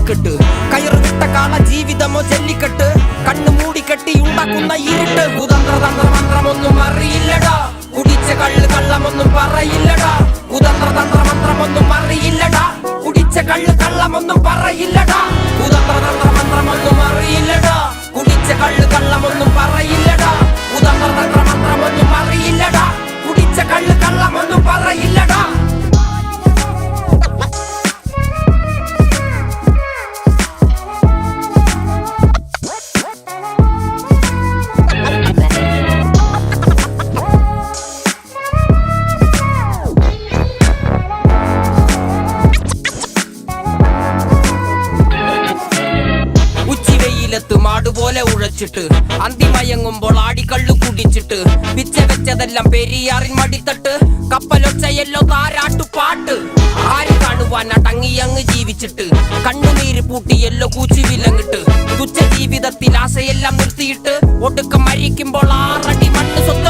വെടിക്കെട്ട് കയറുവിട്ട കാള ജീവിതമോ ജല്ലിക്കെട്ട് കണ്ണു മൂടിക്കെട്ടി ഉണ്ടാക്കുന്ന ഇരുട്ട് കുതന്ത്രതന്ത്രമന്ത്രമൊന്നും അറിയില്ലടാ കുടിച്ച കള്ള് കള്ളമൊന്നും പറയില്ലടാ കുതന്ത്രതന്ത്രമന്ത്രമൊന്നും അറിയില്ലടാ കുടിച്ച കള്ള് കള്ളമൊന്നും പറയില്ലടാ കുതന്ത്രതന്ത്രമന്ത്രമൊന്നും അറിയില്ലടാ കുടിച്ച കള്ള് കള്ളമൊന്നും പറയില്ലടാ കുതന്ത്രതന്ത്രമന്ത്രമൊന്നും അറിയില്ലടാ കുടിച്ച കള്ള് കള്ളമൊന്നും പറയില്ലടാ. മാടുപോലെ ഉഴച്ചിട്ട് അന്തിമയങ്ങുമ്പോൾ ആടിക്കള്ളു കുടിച്ചിട്ട് പിച്ച വെച്ചതെല്ലാം പെരിയാറിൻ മടിത്തട്ട് കപ്പലൊച്ചയല്ലോ താരാട്ടുപാട്ട് ആര് കാണുവാൻ അടങ്ങിയങ്ങ് ജീവിച്ചിട്ട് കണ്ണുനീര് പൂട്ടിയല്ലോ കൂച്ചി വിലങ്ങിട്ട് തുച്ഛ ജീവിതത്തിൽ ആശയെല്ലാം നിർത്തിയിട്ട് ഒടുക്കം മരിക്കുമ്പോൾ 6 അടി മണ്ണ് സ്വത്ത്